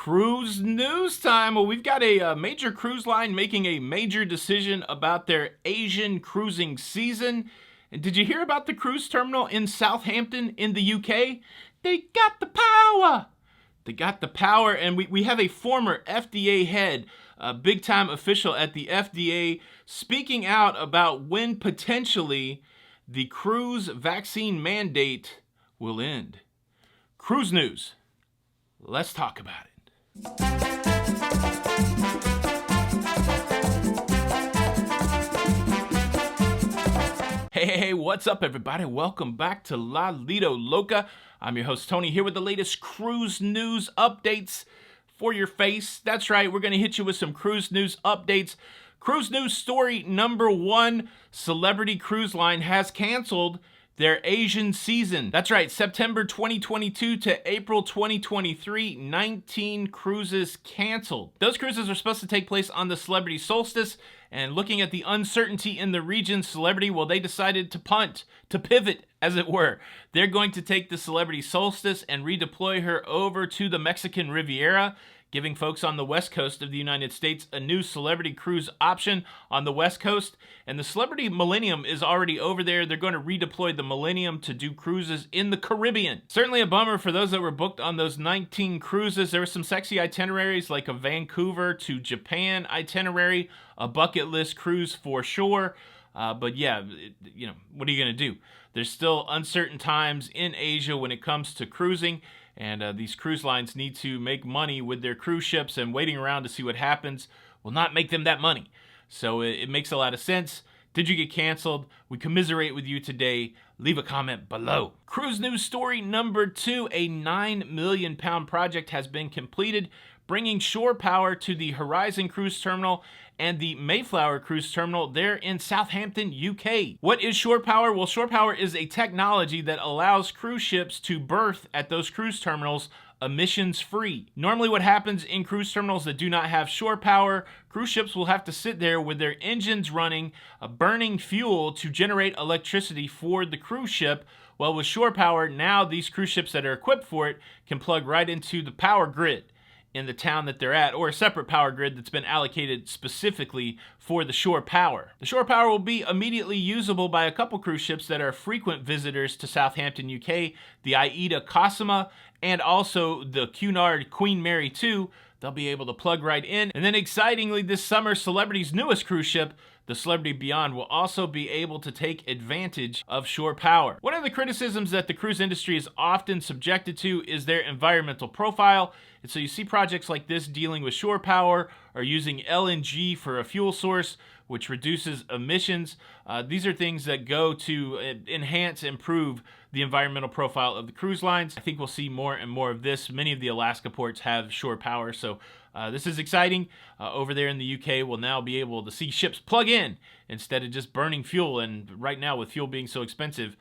Cruise news time. Well, we've got a major cruise line making a major decision about their Asian cruising season. And did you hear about the cruise terminal in Southampton in the UK? They got the power. They got the power, and we have a former FDA head, a big-time official at the FDA, speaking out about when potentially the cruise vaccine mandate will end. Cruise news. Let's talk about it. Hey, what's up, everybody? Welcome back to Lido, Loca. I'm your host, Tony, here with the latest cruise news updates for your face. That's right, we're going to hit you with some cruise news updates. Cruise news story number one, Celebrity Cruise Line has canceled their Asian season. That's right, September 2022 to April 2023, 19 cruises canceled. Those cruises are supposed to take place on the Celebrity Solstice, and looking at the uncertainty in the region, Celebrity, well, they decided to punt, to pivot, as it were. They're going to take the Celebrity Solstice and redeploy her over to the Mexican Riviera, giving folks on the west coast of the United States a new Celebrity cruise option on the west coast. And the Celebrity Millennium is already over there. They're going to redeploy the Millennium to do cruises in the Caribbean. Certainly a bummer for those that were booked on those 19 cruises. There were some sexy itineraries like a Vancouver to Japan itinerary, a bucket list cruise for sure. But yeah, what are you going to do? There's still uncertain times in Asia when it comes to cruising. And these cruise lines need to make money with their cruise ships, and waiting around to see what happens will not make them that money. So it makes a lot of sense. Did you get canceled? We commiserate with you today. Leave a comment below. Cruise news story number two, a £9 million project has been completed, bringing shore power to the Horizon Cruise Terminal and the Mayflower Cruise Terminal there in Southampton, UK. What is shore power? Well, shore power is a technology that allows cruise ships to berth at those cruise terminals emissions-free. Normally what happens in cruise terminals that do not have shore power, cruise ships will have to sit there with their engines running, burning fuel to generate electricity for the cruise ship. Well, with shore power, now these cruise ships that are equipped for it can plug right into the power grid in the town that they're at, or a separate power grid that's been allocated specifically for the shore power. The shore power will be immediately usable by a couple cruise ships that are frequent visitors to Southampton, UK, the Aida Cosima, and also the Cunard Queen Mary 2. They'll be able to plug right in. And then excitingly this summer, Celebrity's newest cruise ship, the Celebrity Beyond, will also be able to take advantage of shore power. One of the criticisms that the cruise industry is often subjected to is their environmental profile. And so you see projects like this dealing with shore power or using LNG for a fuel source, which reduces emissions. These are things that go to enhance, improve the environmental profile of the cruise lines. I think we'll see more and more of this. Many of the Alaska ports have shore power, so this is exciting. Over there in the UK, we'll now be able to see ships plug in instead of just burning fuel. And right now, with fuel being so expensive,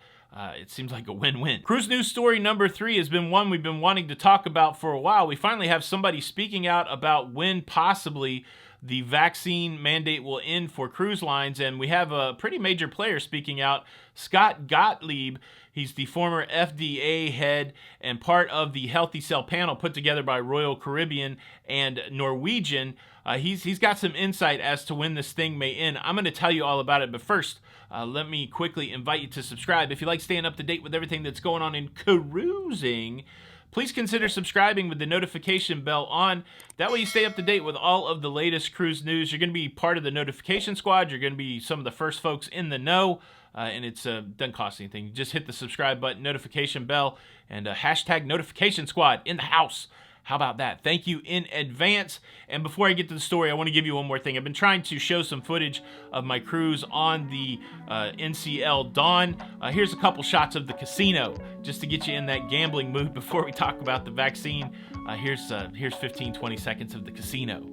it seems like a win-win. Cruise news story number three has been one we've been wanting to talk about for a while. We finally have somebody speaking out about when possibly the vaccine mandate will end for cruise lines, and we have a pretty major player speaking out, Scott Gottlieb. He's the former FDA head and part of the Healthy Cell panel put together by Royal Caribbean and Norwegian. He's got some insight as to when this thing may end. I'm going to tell you all about it, but first, let me quickly invite you to subscribe. If you like staying up to date with everything that's going on in cruising, please consider subscribing with the notification bell on. That way you stay up to date with all of the latest cruise news. You're going to be part of the notification squad. You're going to be some of the first folks in the know. And it doesn't cost anything. You just hit the subscribe button, notification bell, and hashtag notification squad in the house. How about that? Thank you in advance. And before I get to the story, I want to give you one more thing. I've been trying to show some footage of my cruise on the NCL Dawn. Here's a couple shots of the casino just to get you in that gambling mood before we talk about the vaccine. Here's 15, 20 seconds of the casino.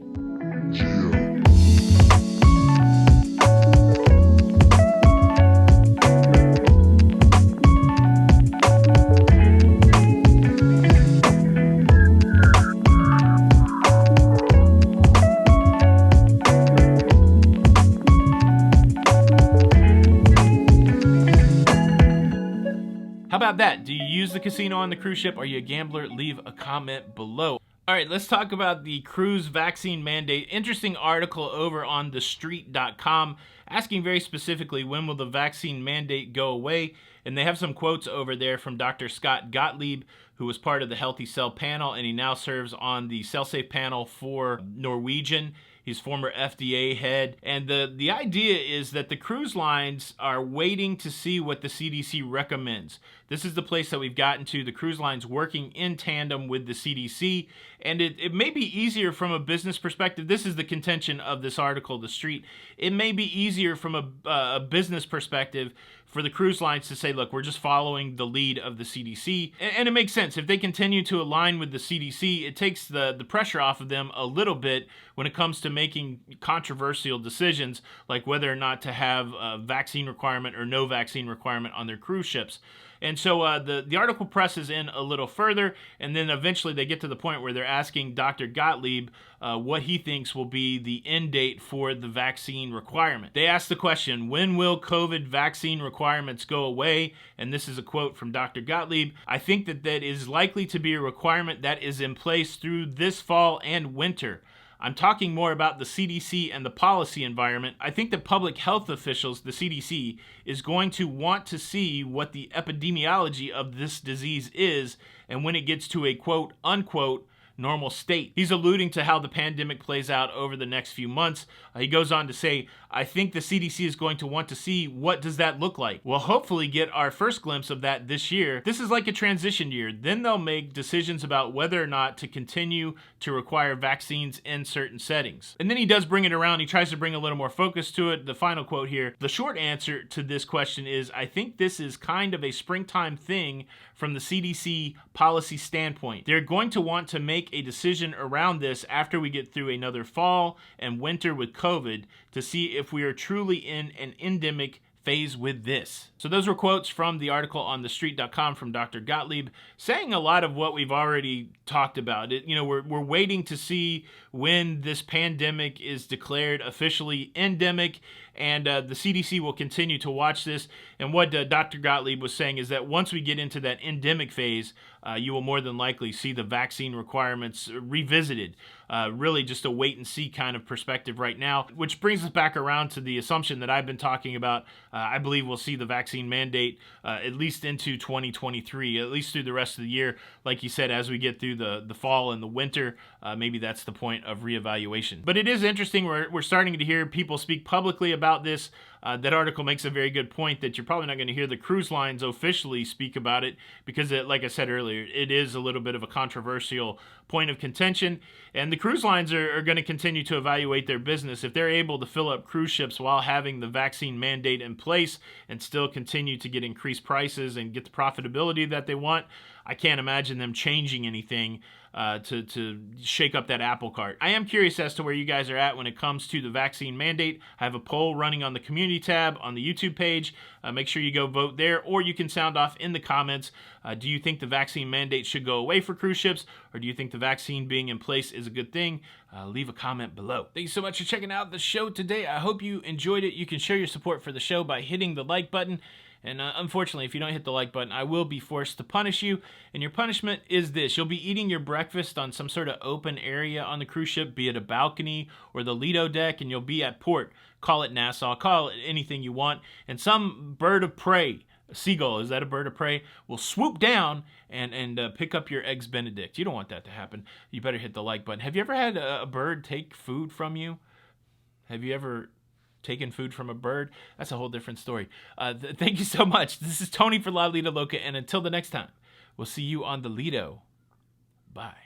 How about that? Do you use the casino on the cruise ship? Are you a gambler? Leave a comment below. All right, let's talk about the cruise vaccine mandate. Interesting article over on thestreet.com asking very specifically when will the vaccine mandate go away. And they have some quotes over there from Dr. Scott Gottlieb, who was part of the Healthy Cell panel, and he now serves on the CellSafe panel for Norwegian. He's former FDA head. And the idea is that the cruise lines are waiting to see what the CDC recommends. This is the place that we've gotten to, the cruise lines working in tandem with the CDC. And it may be easier from a business perspective. This is the contention of this article, The Street. It may be easier from a business perspective for the cruise lines to say, look, we're just following the lead of the CDC. And it makes sense. If they continue to align with the CDC, it takes the pressure off of them a little bit when it comes to making controversial decisions, like whether or not to have a vaccine requirement or no vaccine requirement on their cruise ships. And so the article presses in a little further, and then eventually they get to the point where they're asking Dr. Gottlieb what he thinks will be the end date for the vaccine requirement. They ask the question, when will COVID vaccine requirements go away? And this is a quote from Dr. Gottlieb. I think that is likely to be a requirement that is in place through this fall and winter. I'm talking more about the CDC and the policy environment. I think that public health officials, the CDC, is going to want to see what the epidemiology of this disease is and when it gets to a quote unquote normal state. He's alluding to how the pandemic plays out over the next few months. He goes on to say, I think the CDC is going to want to see what does that look like. We'll hopefully get our first glimpse of that this year. This is like a transition year. Then they'll make decisions about whether or not to continue to require vaccines in certain settings. And then he does bring it around. He tries to bring a little more focus to it. The final quote here, the short answer to this question is, I think this is kind of a springtime thing from the CDC policy standpoint. They're going to want to make a decision around this after we get through another fall and winter with COVID to see if we are truly in an endemic phase with this. So those were quotes from the article on thestreet.com from Dr. Gottlieb, saying a lot of what we've already talked about. We're waiting to see when this pandemic is declared officially endemic, and the CDC will continue to watch this. And what Dr. Gottlieb was saying is that once we get into that endemic phase, you will more than likely see the vaccine requirements revisited. Really just a wait and see kind of perspective right now, which brings us back around to the assumption that I've been talking about. I believe we'll see the vaccine mandate at least into 2023, at least through the rest of the year. Like you said, as we get through the fall and the winter, maybe that's the point of reevaluation. But it is interesting. We're starting to hear people speak publicly about this. That article makes a very good point that you're probably not going to hear the cruise lines officially speak about it because, like I said earlier, it is a little bit of a controversial point of contention. And the cruise lines are going to continue to evaluate their business. If they're able to fill up cruise ships while having the vaccine mandate in place and still continue to get increased prices and get the profitability that they want, I can't imagine them changing anything to shake up that apple cart. I am curious as to where you guys are at when it comes to the vaccine mandate. I have a poll running on the community tab on the YouTube page. Make sure you go vote there, or you can sound off in the comments. Do you think the vaccine mandate should go away for cruise ships, or do you think the vaccine being in place is a good thing? Leave a comment below. Thank you so much for checking out the show today. I hope you enjoyed it. You can show your support for the show by hitting the like button. And unfortunately, if you don't hit the like button, I will be forced to punish you. And your punishment is this. You'll be eating your breakfast on some sort of open area on the cruise ship, be it a balcony or the Lido deck, and you'll be at port. Call it Nassau, call it anything you want. And some bird of prey, a seagull, is that a bird of prey, will swoop down and pick up your eggs Benedict. You don't want that to happen. You better hit the like button. Have you ever had a bird take food from you? Have you ever taking food from a bird? That's a whole different story. Thank you so much. This is Tony for Lido, Loca, and until the next time, we'll see you on the Lido. Bye.